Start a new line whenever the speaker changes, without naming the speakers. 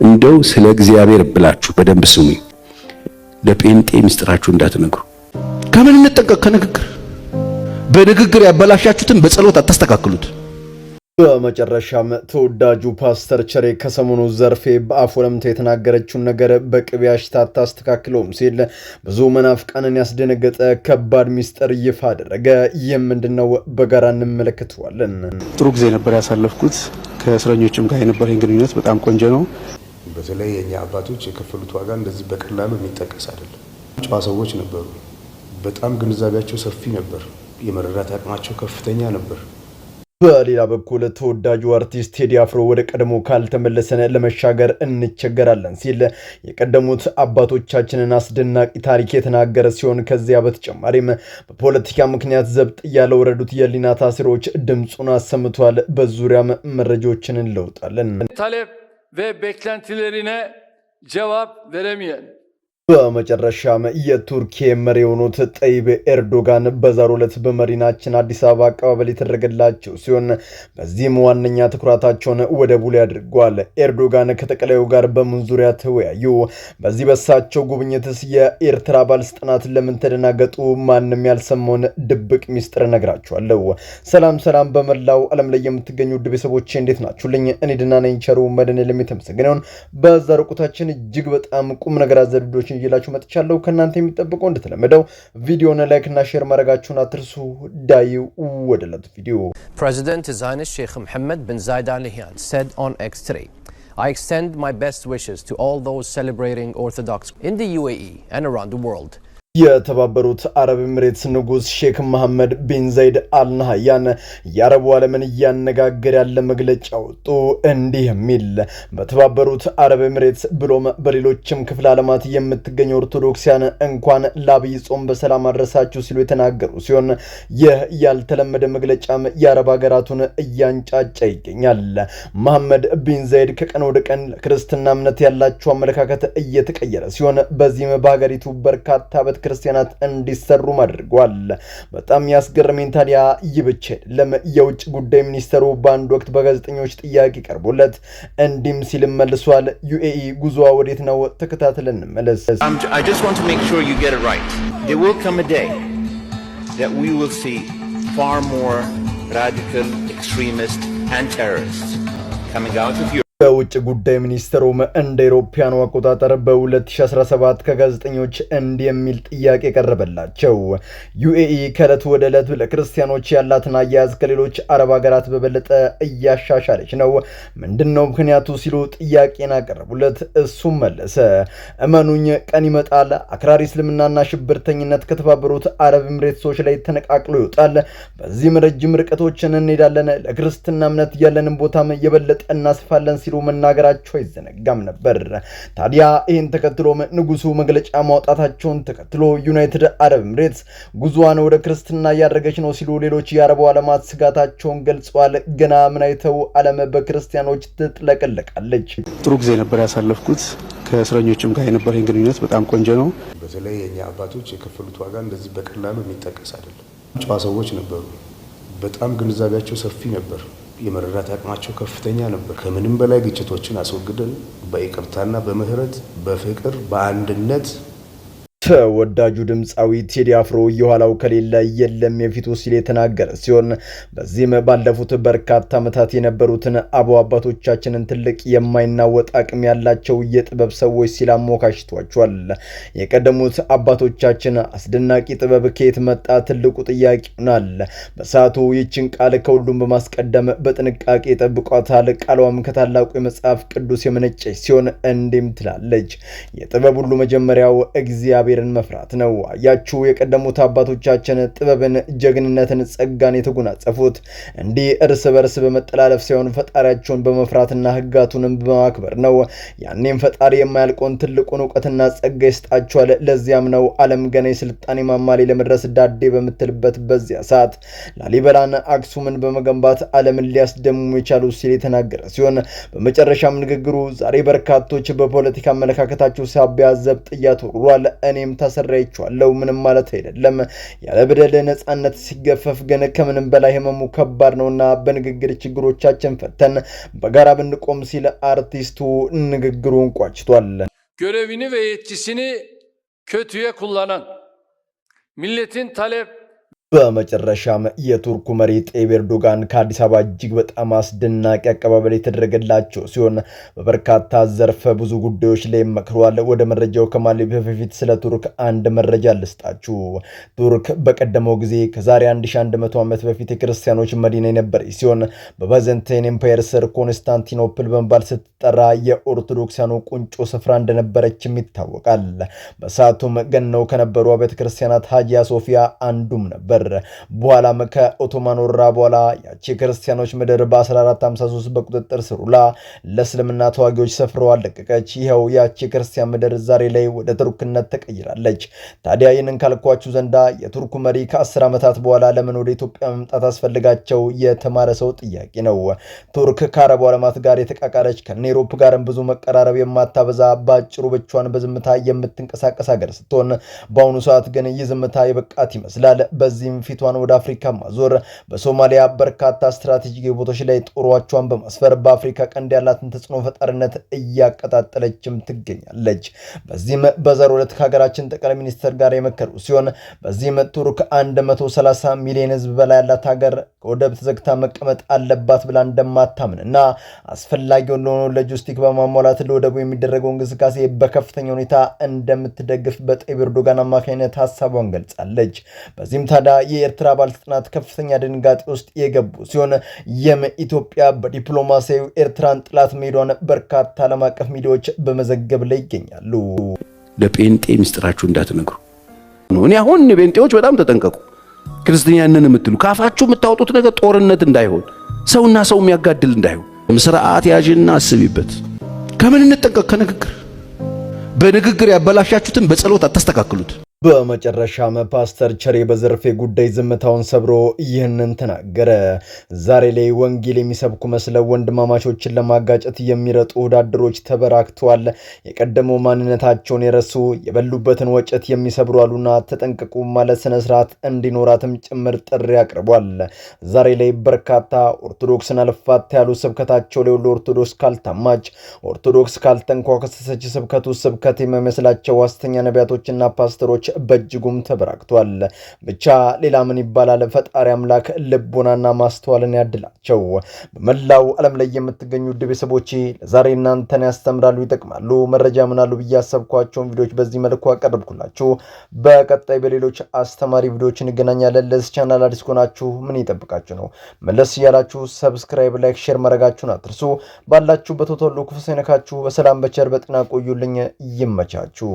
እንደው ስለ እግዚአብሔር ብላችሁ በደንብ ስሙኝ። ለጴንጤ ምስጢራችሁ እንዳትነግሩ። ከምን እንጠንቀቅ? ከንግግር። በንግግር ያበላሻችሁትን በጸሎት አታስተካክሉት።
በመጨረሻም ተወዳጁ ፓስተር ቸሬ ከሰሞኑ ዘርፌ በአፉ ለምታ የተናገረችውን ነገር በቅቤ አሽታ አታስተካክለውም ሲል ብዙ መናፍቃንን ያስደነገጠ ከባድ ሚስጥር ይፋ አደረገ። ይህም ምንድነው? በጋራ እንመለከተዋለን።
ጥሩ ጊዜ ነበር ያሳለፍኩት። ከእስረኞችም ጋር የነበረኝ ግንኙነት በጣም ቆንጆ ነው።
በተለይ የኛ አባቶች የከፈሉት ዋጋ እንደዚህ በቀላሉ የሚጠቀስ አይደለም። ጨዋ ሰዎች ነበሩ። በጣም ግንዛቤያቸው ሰፊ ነበር። የመረዳት አቅማቸው ከፍተኛ ነበር።
በሌላ በኩል ተወዳጁ አርቲስት ቴዲ አፍሮ ወደ ቀድሞ ካልተመለሰን ለመሻገር እንቸገራለን ሲል የቀደሙት አባቶቻችንን አስደናቂ ታሪክ የተናገረ ሲሆን ከዚያ በተጨማሪም በፖለቲካ ምክንያት ዘብጥ ያለወረዱት የሊና ታስሮች ድምጹን አሰምቷል። በዙሪያም መረጃዎችን እንለውጣለን።
talep ve beklentilerine cevap veremeyen
በመጨረሻም የቱርክ መሪ የሆኑት ጠይብ ኤርዶጋን በዛሬው ዕለት በመዲናችን አዲስ አበባ አቀባበል የተደረገላቸው ሲሆን በዚህም ዋነኛ ትኩረታቸውን ወደ ቡሌ አድርጓል። ኤርዶጋን ከጠቅላዩ ጋር በምን ዙሪያ ተወያዩ? በዚህ በሳቸው ጉብኝትስ የኤርትራ ባለስልጣናት ለምን ተደናገጡ? ማንም ያልሰማውን ድብቅ ሚስጥር ነግራችኋለሁ። ሰላም በመላው ዓለም ላይ የምትገኙ ውድ ቤተሰቦቼ እንዴት ናችሁልኝ? እኔ ደህና ነኝ። ቸሩ መድኃኔዓለም የተመሰገነውን። በዛሬው ቆይታችን እጅግ በጣም ቁም ነገር አዘል ቪዲዮዎችን ይላችሁ መጥቻለሁ። ከናንተ የሚጠብቀው እንደተለመደው ቪዲዮውን ላይክ እና ሼር ማድረጋችሁን አትርሱ። ዳይ ወደለት ቪዲዮ
President His Highness Sheikh Mohammed bin Zayed Al Nahyan said on X today, I extend my best wishes to all those celebrating Orthodox in the UAE and around the world.
የተባበሩት አረብ ኤሚሬትስ ንጉስ ሼክ መሐመድ ቢን ዘይድ አልናህያን የአረቡ ዓለምን እያነጋገረ ያለ መግለጫ ወጡ። እንዲህ የሚል በተባበሩት አረብ ኤሚሬትስ ብሎም በሌሎችም ክፍለ ዓለማት የምትገኙ ኦርቶዶክሲያን እንኳን ለአብይ ጾም በሰላም አድረሳችሁ ሲሉ የተናገሩ ሲሆን ይህ ያልተለመደ መግለጫም የአረብ ሀገራቱን እያንጫጫ ይገኛል። መሐመድ ቢን ዘይድ ከቀን ወደ ቀን ክርስትና እምነት ያላቸው አመለካከት እየተቀየረ ሲሆን በዚህም በሀገሪቱ በርካታ ክርስቲያናት እንዲሰሩ አድርጓል። በጣም ያስገረመኝ ታዲያ ይህ ብቻ አይደለም። የውጭ ጉዳይ ሚኒስተሩ በአንድ ወቅት በጋዜጠኞች ጥያቄ ቀርቦለት እንዲህም ሲል መልሷል። ዩኤኢ ጉዞዋ ወዴት ነው? ተከታትለን እንመለስ።
I just want to make sure you get it right. There will come a day that we will see far more radical extremists and terrorists coming out of Europe.
በውጭ ጉዳይ ሚኒስተሩም እንደ አውሮፓውያኑ አቆጣጠር በ2017 ከጋዜጠኞች እንዲህ የሚል ጥያቄ ቀረበላቸው። ዩኤኢ ከዕለት ወደ ዕለት ለክርስቲያኖች ያላትን አያያዝ ከሌሎች አረብ ሀገራት በበለጠ እያሻሻለች ነው። ምንድነው ምክንያቱ ሲሉ ጥያቄን አቀረቡለት። እሱም መለሰ፣ እመኑኝ ቀን ይመጣል አክራሪ እስልምናና ሽብርተኝነት ከተባበሩት አረብ ኤሚሬትሶች ላይ ተነቃቅሎ ይወጣል። በዚህም ረጅም ርቀቶችን እንሄዳለን። ለክርስትና እምነት ያለንን ቦታም የበለጠ እናስፋለን ሲሉ መናገራቸው አይዘነጋም ነበር። ታዲያ ይህን ተከትሎም ንጉሱ መግለጫ ማውጣታቸውን ተከትሎ ዩናይትድ አረብ ኤሚሬትስ ጉዞዋን ወደ ክርስትና እያደረገች ነው ሲሉ ሌሎች የአረቡ ዓለማት ስጋታቸውን ገልጸዋል። ገና ምን አይተው ዓለም በክርስቲያኖች ትጥለቀለቃለች?
ጥሩ ጊዜ ነበር ያሳለፍኩት። ከእስረኞችም ጋር የነበረኝ ግንኙነት በጣም ቆንጆ ነው።
በተለይ የኛ አባቶች የከፈሉት ዋጋ እንደዚህ በቀላሉ የሚጠቀስ አይደለም። ጨዋ ሰዎች ነበሩ። በጣም ግንዛቤያቸው ሰፊ ነበር። የመረዳት አቅማቸው ከፍተኛ ነበር። ከምንም በላይ ግጭቶችን አስወግደን በይቅርታና በምህረት በፍቅር በአንድነት
ተወዳጁ ድምፃዊ ቴዲ አፍሮ የኋላው ከሌለ የለም የፊቱ ሲል የተናገረ ሲሆን በዚህም ባለፉት በርካታ ዓመታት የነበሩትን አባቶቻችንን ትልቅ የማይናወጥ አቅም ያላቸው የጥበብ ሰዎች ሲል አሞካሽቷቸዋል። የቀደሙት አባቶቻችን አስደናቂ ጥበብ ከየት መጣ? ትልቁ ጥያቄ ሆኗል። በሰዓቱ ይህችን ቃል ከሁሉም በማስቀደም በጥንቃቄ ጠብቋታል። ቃሏም ከታላቁ የመጽሐፍ ቅዱስ የመነጨች ሲሆን እንዲህም ትላለች፣ የጥበብ ሁሉ መጀመሪያው እግዚአብሔር መፍራት ነው። አያችሁ የቀደሙት አባቶቻችን ጥበብን፣ ጀግንነትን፣ ጸጋን የተጎናጸፉት እንዲህ እርስ በርስ በመጠላለፍ ሳይሆን ፈጣሪያቸውን በመፍራትና ሕጋቱንም በማክበር ነው። ያኔም ፈጣሪ የማያልቀውን ትልቁን ዕውቀትና ጸጋ ይስጣቸዋል። ለዚያም ነው ዓለም ገና የስልጣኔ ማማ ላይ ለመድረስ ዳዴ በምትልበት በዚያ ሰዓት ላሊበላን፣ አክሱምን በመገንባት ዓለምን ሊያስደምሙ የቻሉ ሲል የተናገረ ሲሆን በመጨረሻም ንግግሩ ዛሬ በርካቶች በፖለቲካ አመለካከታቸው ሳቢያ ዘብጥ እያተወሯል። እኔ እኔም ታሰራይቻለሁ ምንም ማለት አይደለም ያለ በደል ነጻነት ሲገፈፍ ግን ከምንም በላይ ህመሙ ከባድ ነውና በንግግር ችግሮቻችን ፈተን በጋራ ብንቆም ሲል አርቲስቱ ንግግሩን ቋጭቷል።
görevini ve yetkisini kötüye kullanan milletin talep
በመጨረሻም የቱርኩ መሪ ጣይብ ኤርዶጋን ከአዲስ አበባ እጅግ በጣም አስደናቂ አቀባበል የተደረገላቸው ሲሆን በበርካታ ዘርፈ ብዙ ጉዳዮች ላይ መክሯል። ወደ መረጃው ከማለፌ በፊት ስለ ቱርክ አንድ መረጃ ልስጣችሁ። ቱርክ በቀደመው ጊዜ ከዛሬ 1100 ዓመት በፊት የክርስቲያኖች መዲና የነበረች ሲሆን በባይዘንታይን ኤምፓየር ስር ኮንስታንቲኖፕል በመባል ስትጠራ የኦርቶዶክሳኑ ቁንጮ ስፍራ እንደነበረችም ይታወቃል። በሰዓቱም ገነው ከነበሩ ቤተ ክርስቲያናት ሀጂያ ሶፊያ አንዱም ነበር። በኋላም ከኦቶማን ወረራ በኋላ ያቺ ክርስቲያኖች ምድር በ1453 በቁጥጥር ስር ውላ ለእስልምና ተዋጊዎች ሰፍረው አለቀቀች። ይኸው ያቺ ክርስቲያን ምድር ዛሬ ላይ ወደ ቱርክነት ተቀይራለች። ታዲያ ይህንን ካልኳችሁ ዘንዳ የቱርኩ መሪ ከ10 ዓመታት በኋላ ለምን ወደ ኢትዮጵያ መምጣት አስፈልጋቸው የተማረ ሰው ጥያቄ ነው። ቱርክ ከአረቡ ዓለማት ጋር የተቃቃረች ከአውሮፓ ጋርም ብዙ መቀራረብ የማታበዛ በአጭሩ ብቻዋን በዝምታ የምትንቀሳቀስ ሀገር ስትሆን በአሁኑ ሰዓት ግን ይህ ዝምታ የበቃት ይመስላል። በዚህ ፊቷን ወደ አፍሪካ ማዞር በሶማሊያ በርካታ ስትራቴጂክ ቦታዎች ላይ ጦሯቿን በማስፈር በአፍሪካ ቀንድ ያላትን ተጽዕኖ ፈጣሪነት እያቀጣጠለችም ትገኛለች። በዚህም በዛሬው ዕለት ከሀገራችን ጠቅላይ ሚኒስትር ጋር የመከሩ ሲሆን በዚህም ቱርክ 130 ሚሊዮን ሕዝብ በላይ ያላት ሀገር ከወደብ ተዘግታ መቀመጥ አለባት ብላ እንደማታምንና አስፈላጊውን ሎጂስቲክ በማሟላት ለወደቡ የሚደረገው እንቅስቃሴ በከፍተኛ ሁኔታ እንደምትደግፍ በጣይብ ኤርዶጋን አማካኝነት ሀሳቧን ገልጻለች። በዚህም ታዲያ የኤርትራ ባለስልጣናት ከፍተኛ ድንጋጤ ውስጥ የገቡ ሲሆን ኢትዮጵያ በዲፕሎማሲያዊ ኤርትራን ጥላት መሄዷን በርካታ ዓለም አቀፍ ሚዲያዎች በመዘገብ ላይ ይገኛሉ።
ለጴንጤ ምስጢራችሁ እንዳትነግሩ ነው። እኔ አሁን ጴንጤዎች በጣም ተጠንቀቁ። ክርስቲያንን የምትሉ ካፋችሁ የምታወጡት ነገር ጦርነት እንዳይሆን፣ ሰውና ሰው የሚያጋድል እንዳይሆን ስርዓት ያዥና አስቢበት። ከምን እንጠንቀቅ? ከንግግር በንግግር ያበላሻችሁትን በጸሎት አታስተካክሉት።
በመጨረሻም ፓስተር ቸሬ በዘርፌ ጉዳይ ዝምታውን ሰብሮ ይህንን ተናገረ። ዛሬ ላይ ወንጌል የሚሰብኩ መስለው ወንድማማቾችን ለማጋጨት የሚረጡ ወዳደሮች ተበራክተዋል። የቀደመው ማንነታቸውን የረሱ የበሉበትን ወጨት የሚሰብሩ አሉና ተጠንቀቁ ማለት ስነ ስርዓት እንዲኖራትም ጭምር ጥሪ አቅርቧል። ዛሬ ላይ በርካታ ኦርቶዶክስን አልፋታ ያሉ ስብከታቸው ላይ ኦርቶዶክስ ካልታማች፣ ኦርቶዶክስ ካልተንኳከሰች ስብከቱ ስብከት የሚመስላቸው ዋስተኛ ነቢያቶችና ፓስተሮች በእጅጉም ተበራክቷል። ብቻ ሌላ ምን ይባላል? ፈጣሪ አምላክ ልቦናና ማስተዋልን ያድላቸው። በመላው ዓለም ላይ የምትገኙ ውድ ቤተሰቦቼ ለዛሬ እናንተን ያስተምራሉ፣ ይጠቅማሉ፣ መረጃ ምናሉ ብዬ ያሰብኳቸውን ቪዲዮዎች በዚህ መልኩ አቀርብኩላችሁ። በቀጣይ በሌሎች አስተማሪ ቪዲዮዎች እንገናኛለን። ለዚህ ቻናል አዲስ ከሆናችሁ ምን ይጠብቃችሁ ነው? መለስ እያላችሁ ሰብስክራይብ፣ ላይክ፣ ሼር ማድረጋችሁን አትርሱ። ባላችሁበት ሁሉ ክፉ ሳይነካችሁ በሰላም በቸር በጤና ቆዩልኝ። ይመቻችሁ።